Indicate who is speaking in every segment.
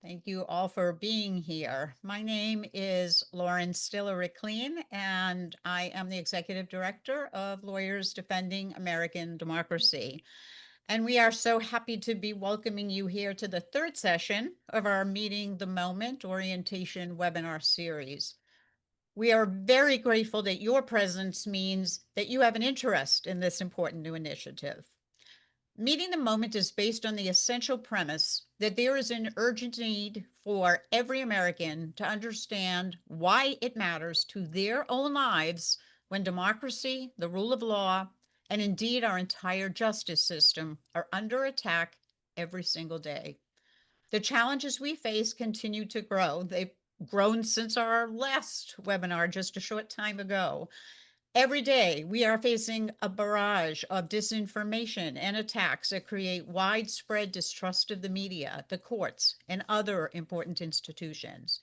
Speaker 1: Thank you all for being here. My name is Lauren Stiller-Rickleen, and I am the Executive Director of Lawyers Defending American Democracy. And we are so happy to be welcoming you here to the third session of our Meeting the Moment orientation webinar series. We are very grateful that your presence means that you have an interest in this important new initiative. Meeting the Moment is based on the essential premise that there is an urgent need for every American to understand why it matters to their own lives when democracy, the rule of law, and indeed our entire justice system are under attack every single day. The challenges we face continue to grow. They've grown since our last webinar just a short time ago. Every day, we are facing a barrage of disinformation and attacks that create widespread distrust of the media, the courts, and other important institutions.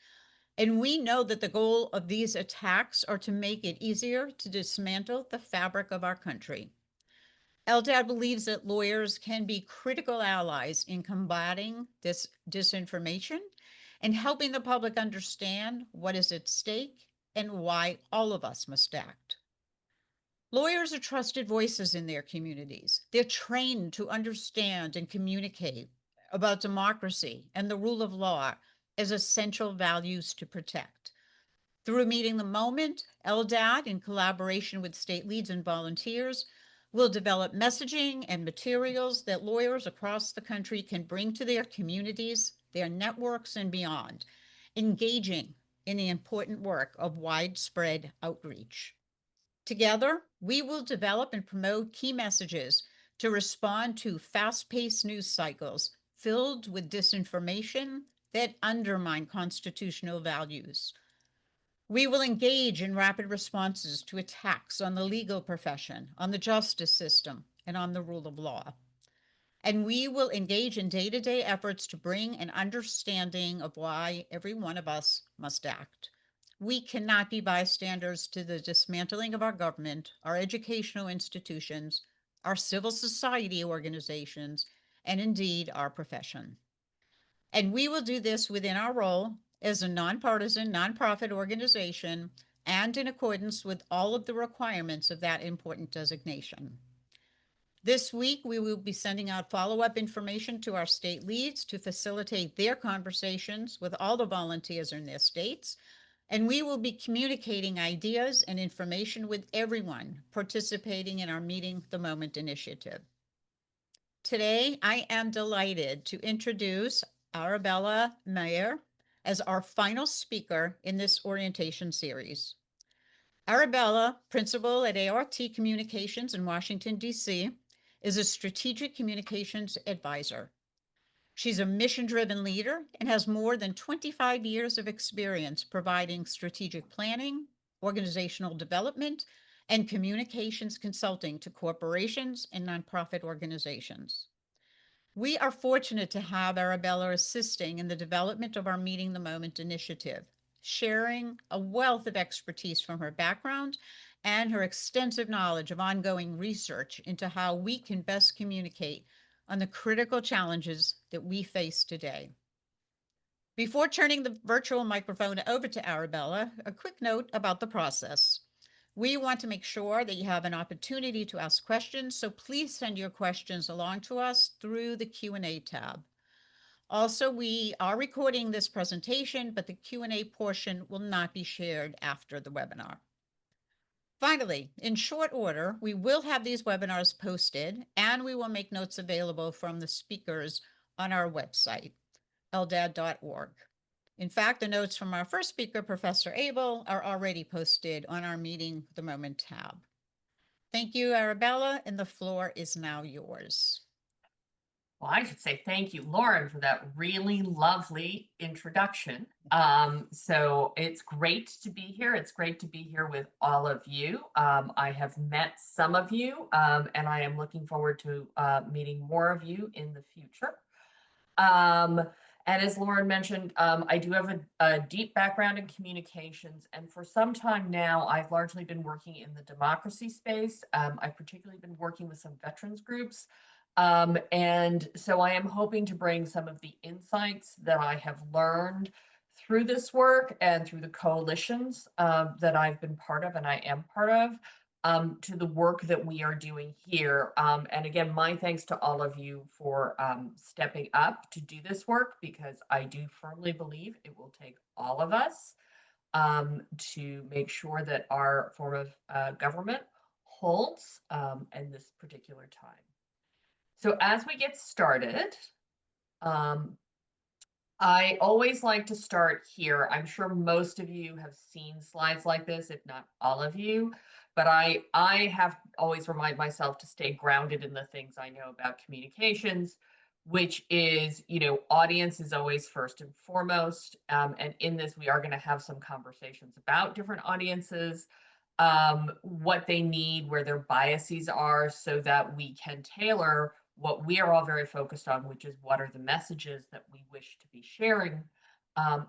Speaker 1: And we know that the goal of these attacks are to make it easier to dismantle the fabric of our country. LDAD believes that lawyers can be critical allies in combating this disinformation and helping the public understand what is at stake and why all of us must act. Lawyers are trusted voices in their communities. They're trained to understand and communicate about democracy and the rule of law as essential values to protect. Through Meeting the Moment, LDAD, in collaboration with state leads and volunteers, will develop messaging and materials that lawyers across the country can bring to their communities, their networks, and beyond, engaging in the important work of widespread outreach. Together, we will develop and promote key messages to respond to fast-paced news cycles filled with disinformation that undermine constitutional values. We will engage in rapid responses to attacks on the legal profession, on the justice system, and on the rule of law. And we will engage in day-to-day efforts to bring an understanding of why every one of us must act. We cannot be bystanders to the dismantling of our government, our educational institutions, our civil society organizations, and indeed our profession. And we will do this within our role as a nonpartisan, nonprofit organization and in accordance with all of the requirements of that important designation. This week, we will be sending out follow-up information to our state leads to facilitate their conversations with all the volunteers in their states. And we will be communicating ideas and information with everyone participating in our Meeting the Moment initiative. Today, I am delighted to introduce Arabella Meyer as our final speaker in this orientation series. Arabella, principal at A.R.T. Communications in Washington, D.C., is a strategic communications advisor. She's a mission-driven leader and has more than 25 years of experience providing strategic planning, organizational development, and communications consulting to corporations and nonprofit organizations. We are fortunate to have Arabella assisting in the development of our Meeting the Moment initiative, sharing a wealth of expertise from her background and her extensive knowledge of ongoing research into how we can best communicate on the critical challenges that we face today. Before turning the virtual microphone over to Arabella, a quick note about the process. We want to make sure that you have an opportunity to ask questions, so please send your questions along to us through the Q&A tab. Also, we are recording this presentation, but the Q&A portion will not be shared after the webinar. Finally, in short order, we will have these webinars posted and we will make notes available from the speakers on our website, ldad.org. In fact, the notes from our first speaker, Professor Abel, are already posted on our Meeting the Moment tab. Thank you, Arabella, and the floor is now yours.
Speaker 2: Well, I should say thank you, Lauren, for that really lovely introduction. So it's great to be here. It's great to be here with all of you. I have met some of you, and I am looking forward to meeting more of you in the future. And as Lauren mentioned, I do have a deep background in communications, and for some time now, I've largely been working in the democracy space. I've particularly been working with some veterans groups And so I am hoping to bring some of the insights that I have learned through this work and through the coalitions that I've been part of and I am part of, to the work that we are doing here. And again, my thanks to all of you for stepping up to do this work, because I do firmly believe it will take all of us to make sure that our form of government holds in this particular time. So as we get started, um, I always like to start here. I'm sure most of you have seen slides like this, if not all of you, but I have always remind myself to stay grounded in the things I know about communications, which is, audience is always first and foremost. And in this, we are going to have some conversations about different audiences, what they need, where their biases are, so that we can tailor what we are all very focused on, which is what are the messages that we wish to be sharing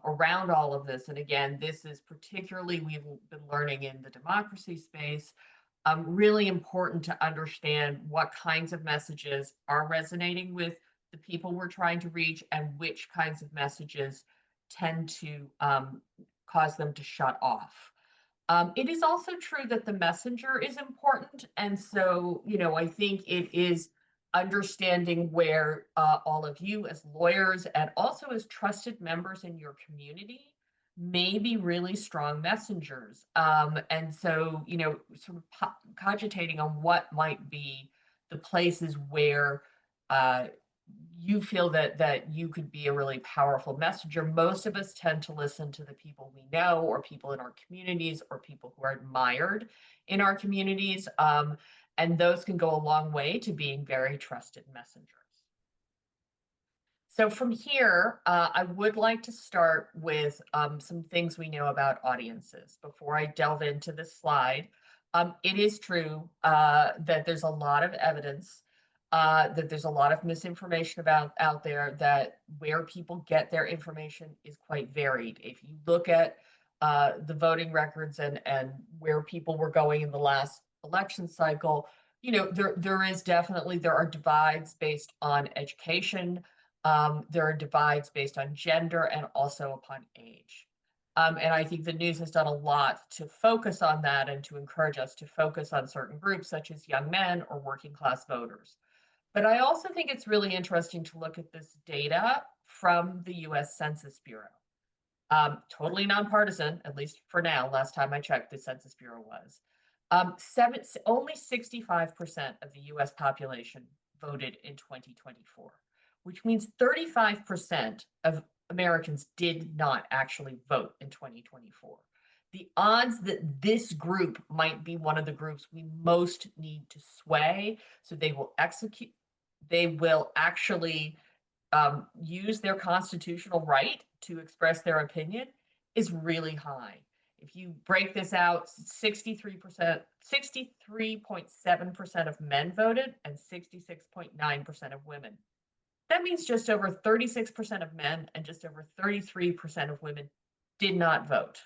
Speaker 2: around all of this. And again, this is particularly, we've been learning in the democracy space, really important to understand what kinds of messages are resonating with the people we're trying to reach, and which kinds of messages tend to cause them to shut off. It is also true that the messenger is important. And so, I think it is understanding where all of you as lawyers and also as trusted members in your community may be really strong messengers. And so, sort of cogitating on what might be the places where uh, you feel that you could be a really powerful messenger. Most of us tend to listen to the people we know, or people in our communities, or people who are admired in our communities. And those can go a long way to being very trusted messengers. So from here, I would like to start with some things we know about audiences before I delve into this slide. It is true that there's a lot of evidence, that there's a lot of misinformation out there, that where people get their information is quite varied. If you look at the voting records and where people were going in the last election cycle, there are divides based on education. There are divides based on gender and also upon age. And I think the news has done a lot to focus on that and to encourage us to focus on certain groups, such as young men or working class voters. But I also think it's really interesting to look at this data from the US Census Bureau. Totally nonpartisan, at least for now. Last time I checked, the Census Bureau was. Only 65% of the US population voted in 2024, which means 35% of Americans did not actually vote in 2024. The odds that this group might be one of the groups we most need to sway, so they will actually use their constitutional right to express their opinion, is really high. If you break this out, 63.7% of men voted and 66.9% of women. That means just over 36% of men and just over 33% of women did not vote.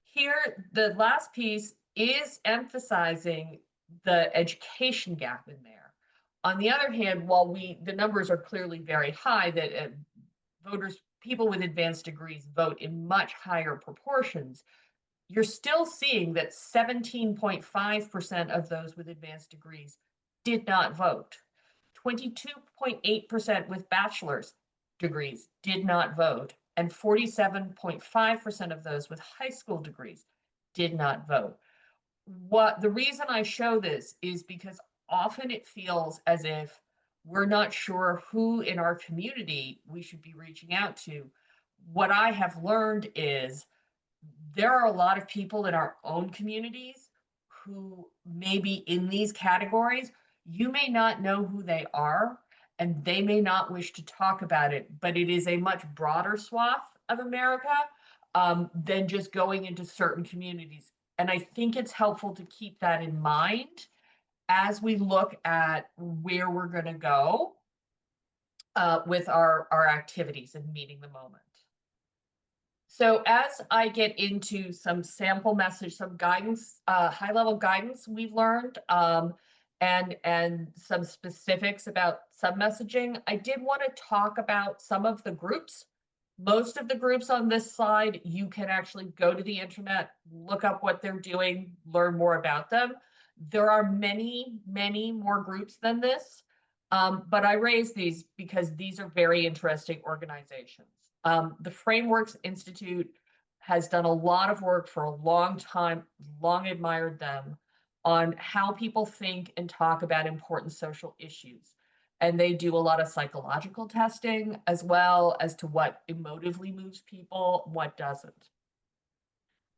Speaker 2: Here, the last piece is emphasizing the education gap in there. On the other hand, while the numbers are clearly very high, that people with advanced degrees vote in much higher proportions, you're still seeing that 17.5% of those with advanced degrees did not vote. 22.8% with bachelor's degrees did not vote, and 47.5% of those with high school degrees did not vote. The reason I show this is because often it feels as if we're not sure who in our community we should be reaching out to. What I have learned is there are a lot of people in our own communities who may be in these categories. You may not know who they are, and they may not wish to talk about it, but it is a much broader swath of America than just going into certain communities. And I think it's helpful to keep that in mind as we look at where we're going to go with our activities and meeting the moment. So as I get into some sample message, some guidance, high level guidance we've learned, and some specifics about some messaging. I did want to talk about some of the groups. Most of the groups on this slide, you can actually go to the internet, look up what they're doing, learn more about them. There are many, many more groups than this, but I raise these because these are very interesting organizations. The Frameworks Institute has done a lot of work for a long time, long admired them, on how people think and talk about important social issues. And they do a lot of psychological testing as well as to what emotively moves people, what doesn't.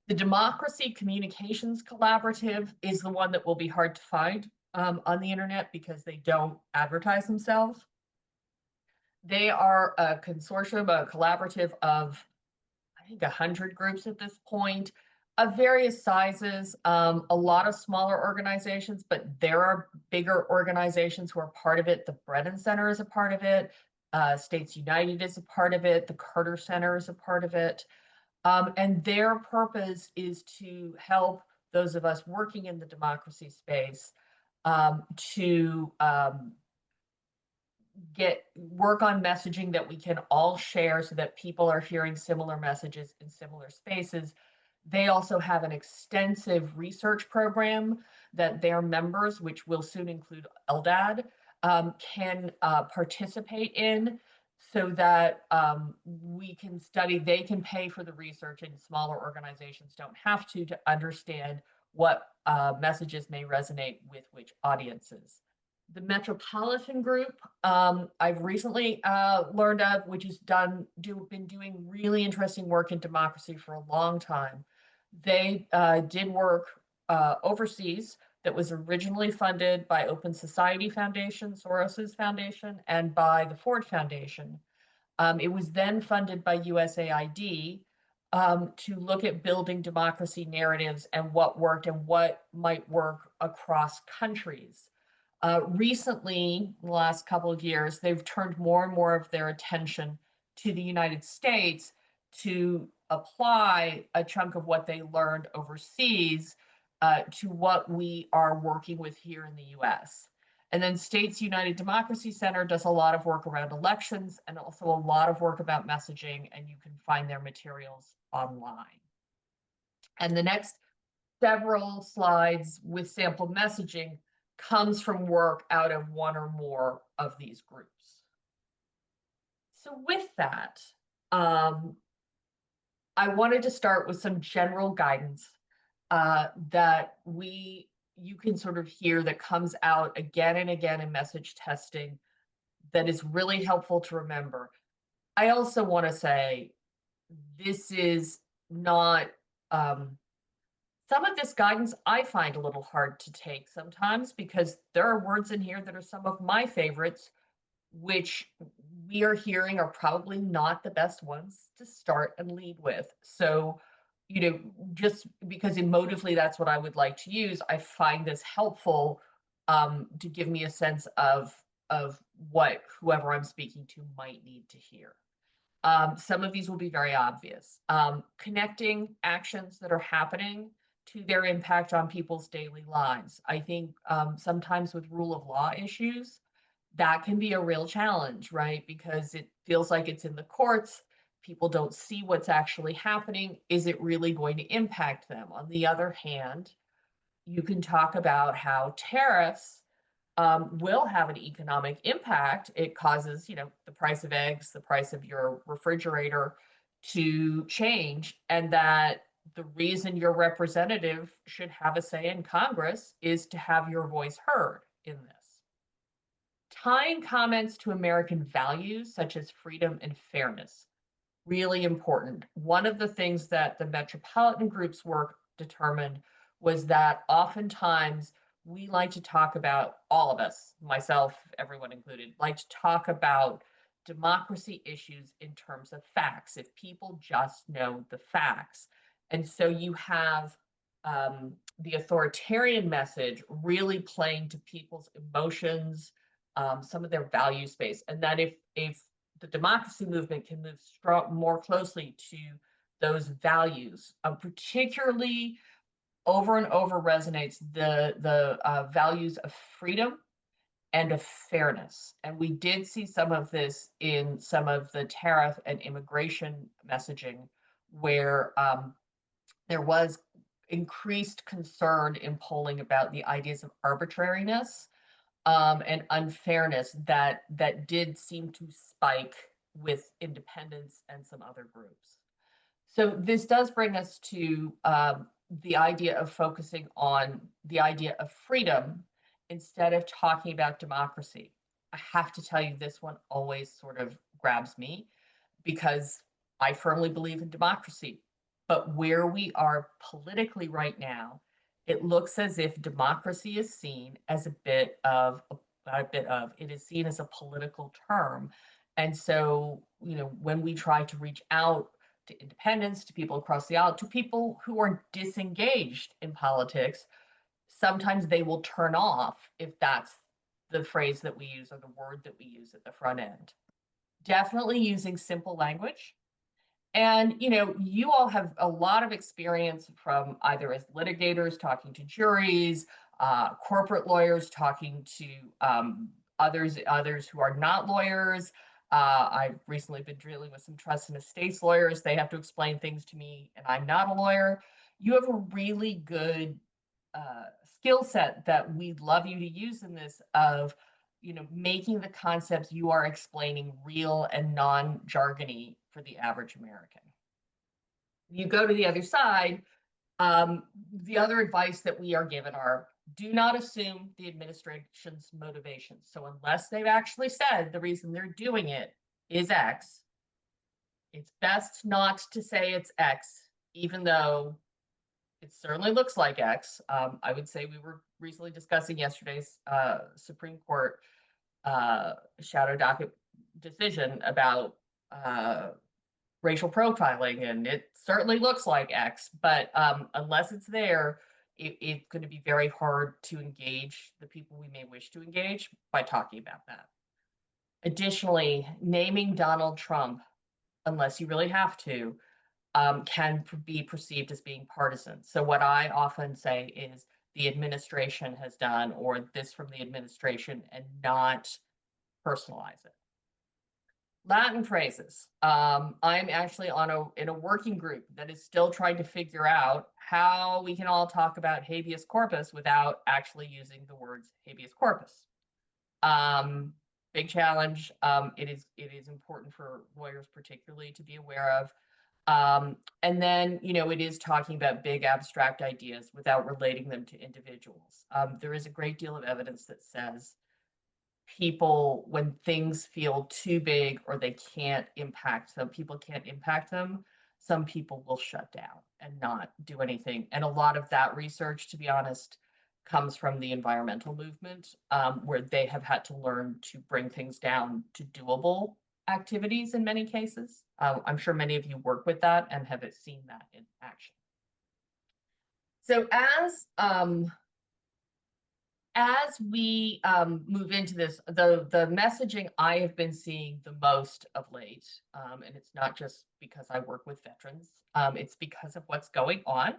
Speaker 2: The Democracy Communications Collaborative is the one that will be hard to find on the internet because they don't advertise themselves. They are a consortium, a collaborative of, I think, 100 groups at this point, of various sizes, a lot of smaller organizations, but there are bigger organizations who are part of it. The Brennan Center is a part of it. States United is a part of it. The Carter Center is a part of it. And their purpose is to help those of us working in the democracy space to work on messaging that we can all share so that people are hearing similar messages in similar spaces. They also have an extensive research program that their members, which will soon include LDAD, can participate in so that we can study, they can pay for the research, and smaller organizations don't have to understand what messages may resonate with which audiences. The Metropolitan Group, I've recently learned of, which has been doing really interesting work in democracy for a long time. They did work overseas that was originally funded by Open Society Foundation, Soros's foundation, and by the Ford Foundation. It was then funded by USAID to look at building democracy narratives and what worked and what might work across countries. Recently, in the last couple of years, they've turned more and more of their attention to the United States to apply a chunk of what they learned overseas to what we are working with here in the US. And then States United Democracy Center does a lot of work around elections and also a lot of work about messaging, and you can find their materials online. And the next several slides with sample messaging comes from work out of one or more of these groups. So with that, I wanted to start with some general guidance that you can sort of hear that comes out again and again in message testing that is really helpful to remember. I also want to say this is not some of this guidance I find a little hard to take sometimes because there are words in here that are some of my favorites, which we are hearing are probably not the best ones to start and lead with. So, just because emotively that's what I would like to use, I find this helpful to give me a sense of what whoever I'm speaking to might need to hear. Some of these will be very obvious. Connecting actions that are happening to their impact on people's daily lives. I think sometimes with rule of law issues, that can be a real challenge, right? Because it feels like it's in the courts. People don't see what's actually happening. Is it really going to impact them? On the other hand, you can talk about how tariffs will have an economic impact. It causes, the price of eggs, the price of your refrigerator to change, and that the reason your representative should have a say in Congress is to have your voice heard in this. Tying comments to American values such as freedom and fairness, really important. One of the things that the Metropolitan Group's work determined was that oftentimes we like to talk about, all of us, myself, everyone included, like to talk about democracy issues in terms of facts, if people just know the facts. And so you have the authoritarian message really playing to people's emotions, some of their value space, and that if the democracy movement can move more closely to those values, particularly over and over resonates the values of freedom and of fairness. And we did see some of this in some of the tariff and immigration messaging, where there was increased concern in polling about the ideas of arbitrariness and unfairness that did seem to spike with independents and some other groups. So this does bring us to the idea of focusing on the idea of freedom instead of talking about democracy. I have to tell you, this one always sort of grabs me because I firmly believe in democracy. But where we are politically right now, it looks as if democracy is seen as it is seen as a political term. And so, when we try to reach out to independents, to people across the aisle, to people who are disengaged in politics, sometimes they will turn off if that's the phrase that we use or the word that we use at the front end. Definitely using simple language. And you all have a lot of experience from either as litigators talking to juries, corporate lawyers talking to others who are not lawyers. I've recently been dealing with some trust and estates lawyers. They have to explain things to me, and I'm not a lawyer. You have a really good skill set that we'd love you to use in this of making the concepts you are explaining real and non-jargony for the average American. You go to the other side, the other advice that we are given are do not assume the administration's motivations. So unless they've actually said the reason they're doing it is X, it's best not to say it's X, even though it certainly looks like X. I would say we were recently discussing yesterday's Supreme Court shadow docket decision about racial profiling, and it certainly looks like X, but unless it's there, it's going to be very hard to engage the people we may wish to engage by talking about that. Additionally, naming Donald Trump, unless you really have to, can be perceived as being partisan. So what I often say is the administration has done, or this from the administration, and not personalize it. Latin phrases. I'm actually in a working group that is still trying to figure out how we can all talk about habeas corpus without actually using the words habeas corpus. Big challenge. It is important for lawyers particularly to be aware of. And then, it is talking about big abstract ideas without relating them to individuals. There is a great deal of evidence that says people, when things feel too big or they can't impact them, people can't impact them, some people will shut down and not do anything. And a lot of that research, to be honest, comes from the environmental movement, where they have had to learn to bring things down to doable activities in many cases. I'm sure many of you work with that and have seen that in action. So as we move into this, the messaging I have been seeing the most of late, and it's not just because I work with veterans, it's because of what's going on,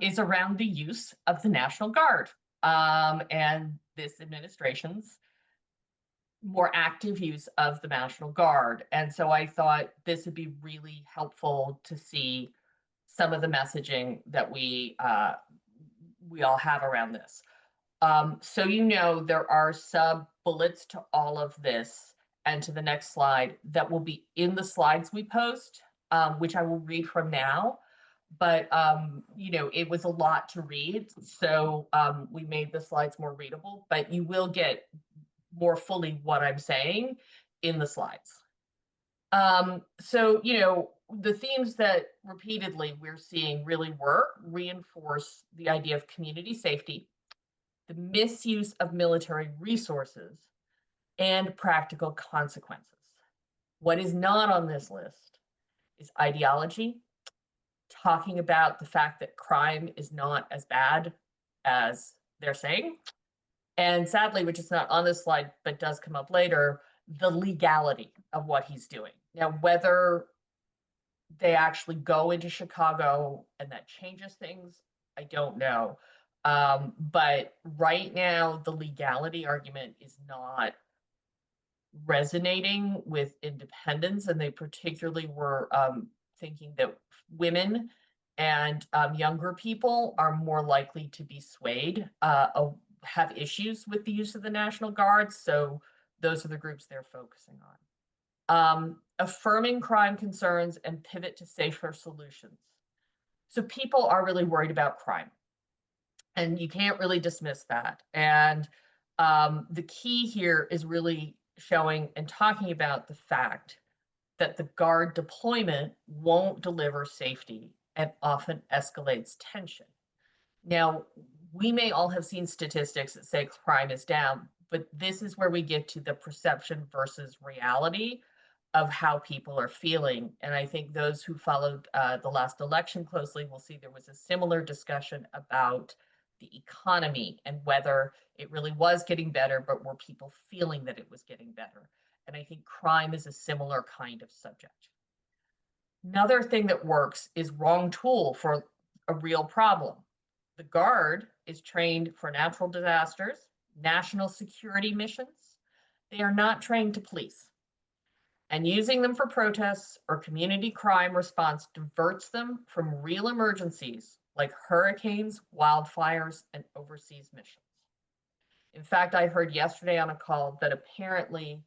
Speaker 2: is around the use of the National Guard and this administration's more active use of the National Guard. And so I thought this would be really helpful to see some of the messaging that we all have around this. So there are sub bullets to all of this and to the next slide that will be in the slides we post, which I will read from now. But it was a lot to read, so we made the slides more readable, but you will get more fully what I'm saying in the slides. So the themes that repeatedly we're seeing really reinforce the idea of community safety, the misuse of military resources, and practical consequences. What is not on this list is ideology, talking about the fact that crime is not as bad as they're saying. And sadly, which is not on this slide, but does come up later, the legality of what he's doing. Now, whether they actually go into Chicago and that changes things, I don't know. But right now, the legality argument is not resonating with independents, and they particularly were thinking that women and younger people are more likely to be swayed, have issues with the use of the National Guard. So those are the groups they're focusing on. Affirming crime concerns and pivot to safer solutions. So people are really worried about crime, and you can't really dismiss that. And the key here is really showing and talking about the fact that the Guard deployment won't deliver safety and often escalates tension. Now, we may all have seen statistics that say crime is down, but this is where we get to the perception versus reality of how people are feeling. And I think those who followed the last election closely will see there was a similar discussion about the economy and whether it really was getting better, but were people feeling that it was getting better? And I think crime is a similar kind of subject. Another thing that works is wrong tool for a real problem. The Guard is trained for natural disasters, national security missions. They are not trained to police. And using them for protests or community crime response diverts them from real emergencies like hurricanes, wildfires, and overseas missions. In fact, I heard yesterday on a call that apparently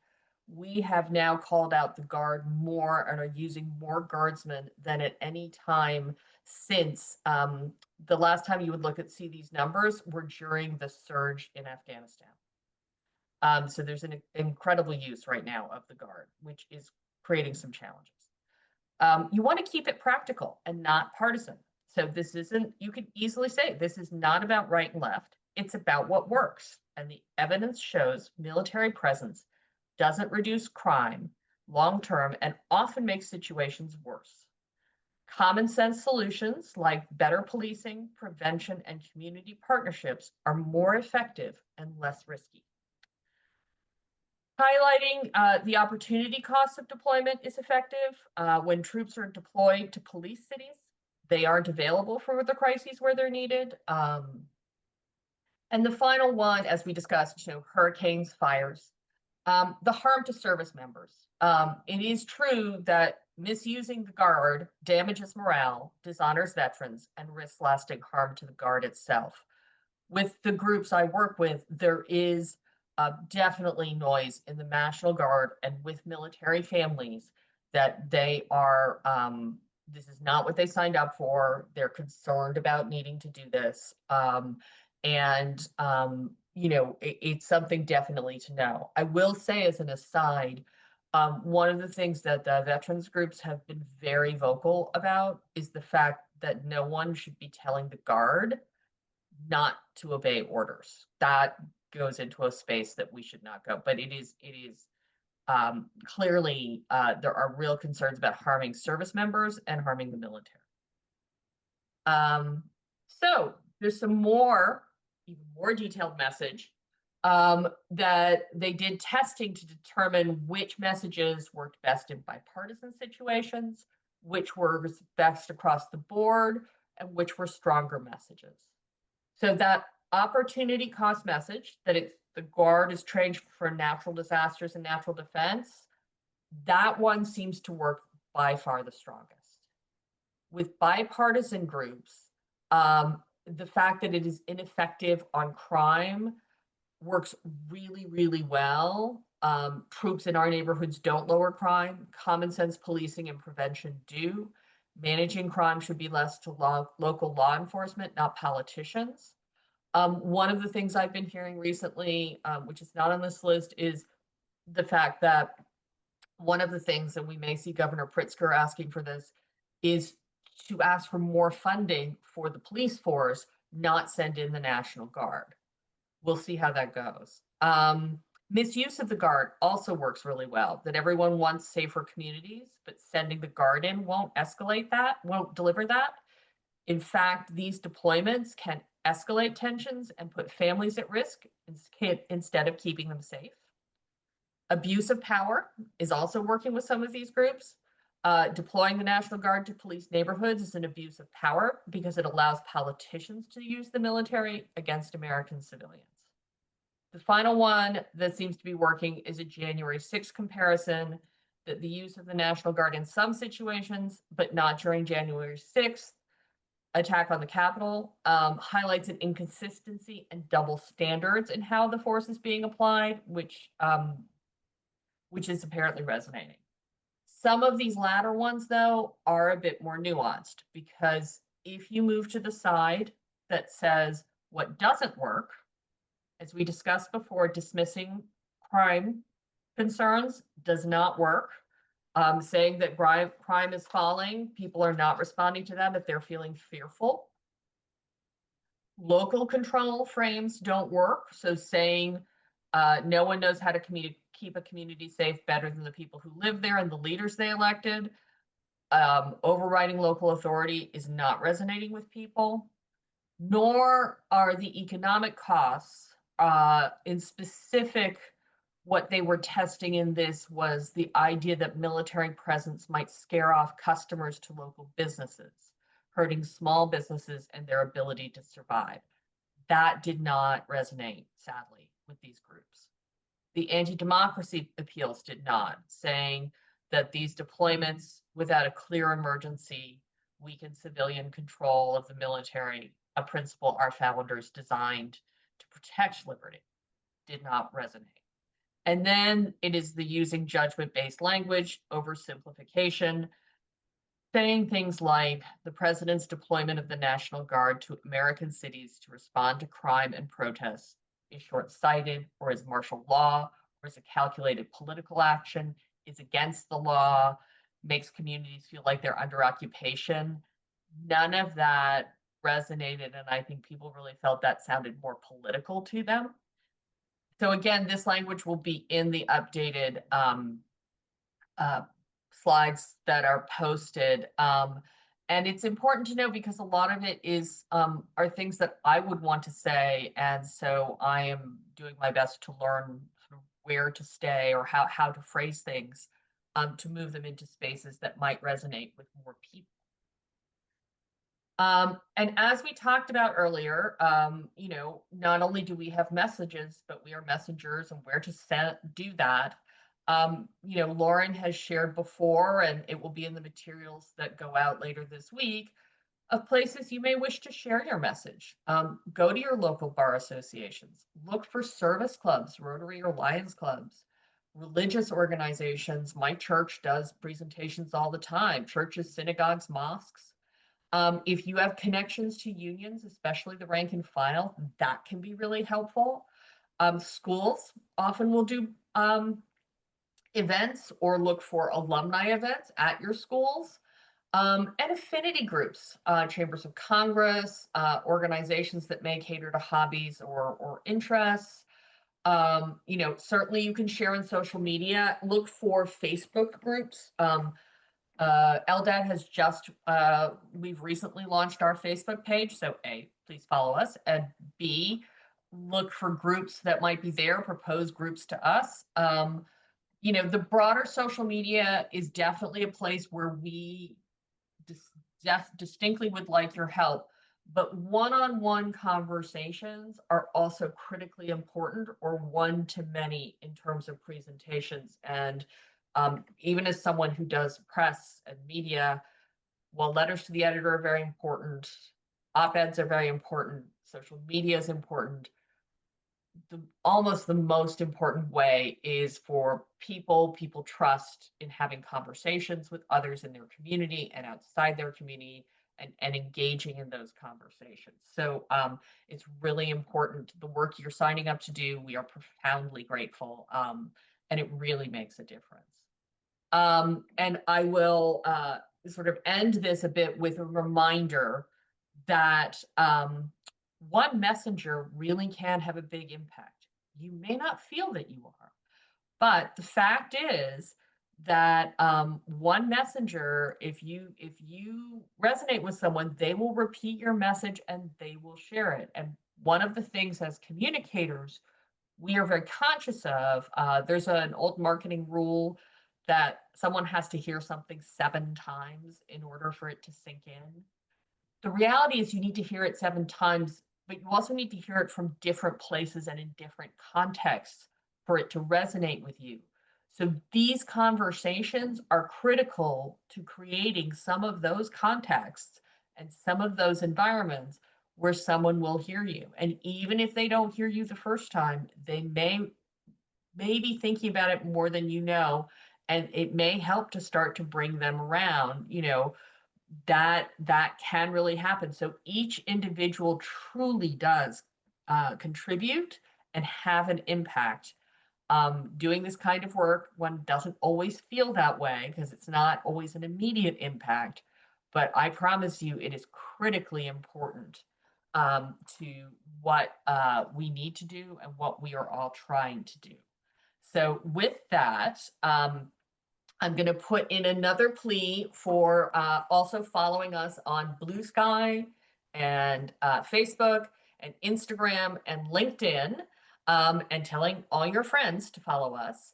Speaker 2: we have now called out the Guard more and are using more guardsmen than at any time since the last time you would see these numbers were during the surge in Afghanistan. So there's an incredible use right now of the Guard, which is creating some challenges. You want to keep it practical and not partisan. So this isn't, you could easily say, this is not about right and left. It's about what works. And the evidence shows military presence doesn't reduce crime long-term and often makes situations worse. Common sense solutions like better policing, prevention, and community partnerships are more effective and less risky. Highlighting the opportunity cost of deployment is effective. When troops are deployed to police cities, they aren't available for the crises where they're needed. And the final one, as we discussed, hurricanes, fires, the harm to service members. It is true that misusing the Guard damages morale, dishonors veterans, and risks lasting harm to the Guard itself. With the groups I work with, there is definitely noise in the National Guard and with military families that they are, this is not what they signed up for. They're concerned about needing to do this. It's something definitely to know. I will say as an aside, one of the things that the veterans groups have been very vocal about is the fact that no one should be telling the Guard not to obey orders. That goes into a space that we should not go. But it is clearly there are real concerns about harming service members and harming the military. So there's some even more detailed message that they did testing to determine which messages worked best in bipartisan situations, which were best across the board, and which were stronger messages. So that opportunity cost message that the Guard is trained for natural disasters and natural defense, that one seems to work by far the strongest. With bipartisan groups, the fact that it is ineffective on crime works really, really well. Troops in our neighborhoods don't lower crime. Common sense policing and prevention do. Managing crime should be left to local law enforcement, not politicians. One of the things I've been hearing recently, which is not on this list, is the fact that one of the things, and we may see Governor Pritzker asking for this, is to ask for more funding for the police force, not send in the National Guard. We'll see how that goes. Misuse of the Guard also works really well, that everyone wants safer communities, but sending the Guard in won't escalate that, won't deliver that. In fact, these deployments can escalate tensions and put families at risk instead of keeping them safe. Abuse of power is also working with some of these groups. Deploying the National Guard to police neighborhoods is an abuse of power because it allows politicians to use the military against American civilians. The final one that seems to be working is a January 6th comparison that the use of the National Guard in some situations, but not during January 6th attack on the Capitol, highlights an inconsistency and double standards in how the force is being applied, which is apparently resonating. Some of these latter ones, though, are a bit more nuanced because if you move to the side that says what doesn't work, as we discussed before, dismissing crime concerns does not work. Saying that crime is falling, people are not responding to that if they're feeling fearful. Local control frames don't work. So saying no one knows how to keep a community safe better than the people who live there and the leaders they elected. Overriding local authority is not resonating with people, nor are the economic costs in specific. What they were testing in this was the idea that military presence might scare off customers to local businesses, hurting small businesses and their ability to survive. That did not resonate, sadly, with these groups. The anti-democracy appeals did not, saying that these deployments without a clear emergency weaken civilian control of the military, a principle our founders designed to protect liberty, did not resonate. And then it is the using judgment-based language, oversimplification, saying things like the president's deployment of the National Guard to American cities to respond to crime and protests is short-sighted, or is martial law, or is a calculated political action, is against the law, makes communities feel like they're under occupation. None of that resonated, and I think people really felt that sounded more political to them. So again, this language will be in the updated uh, slides that are posted. And it's important to know because a lot of it is are things that I would want to say. And so I am doing my best to learn sort of where to stay or how to phrase things to move them into spaces that might resonate with more people. And as we talked about earlier, not only do we have messages, but we are messengers and where to do that. Lauren has shared before, and it will be in the materials that go out later this week, of places you may wish to share your message. Go to your local bar associations, look for service clubs, Rotary or Lions clubs, religious organizations. My church does presentations all the time, churches, synagogues, mosques. If you have connections to unions, especially the rank and file, that can be really helpful. Schools often will do events or look for alumni events at your schools. And affinity groups, chambers of Congress, organizations that may cater to hobbies or interests. Certainly you can share in social media. Look for Facebook groups. LDAD has we've recently launched our Facebook page. So A, please follow us. And B, look for groups that might be there, propose groups to us. The broader social media is definitely a place where we distinctly would like your help. But one-on-one conversations are also critically important, or one to many in terms of presentations. And even as someone who does press and media, while letters to the editor are very important, op-eds are very important, social media is important, almost the most important way is for people trust in having conversations with others in their community and outside their community, and engaging in those conversations. So it's really important. The work you're signing up to do, we are profoundly grateful, and it really makes a difference. And I will sort of end this a bit with a reminder that one messenger really can have a big impact. You may not feel that you are, but the fact is that one messenger, if you resonate with someone, they will repeat your message and they will share it. And one of the things as communicators we are very conscious of, there's an old marketing rule that someone has to hear something 7 times in order for it to sink in. The reality is you need to hear it 7 times, but you also need to hear it from different places and in different contexts for it to resonate with you. So these conversations are critical to creating some of those contexts and some of those environments where someone will hear you. And even if they don't hear you the first time, they may be thinking about it more than you know, and it may help to start to bring them around, that can really happen. So each individual truly does contribute and have an impact. Doing this kind of work, one doesn't always feel that way because it's not always an immediate impact, but I promise you it is critically important to what we need to do and what we are all trying to do. So with that, I'm going to put in another plea for also following us on Blue Sky and Facebook and Instagram and LinkedIn, and telling all your friends to follow us.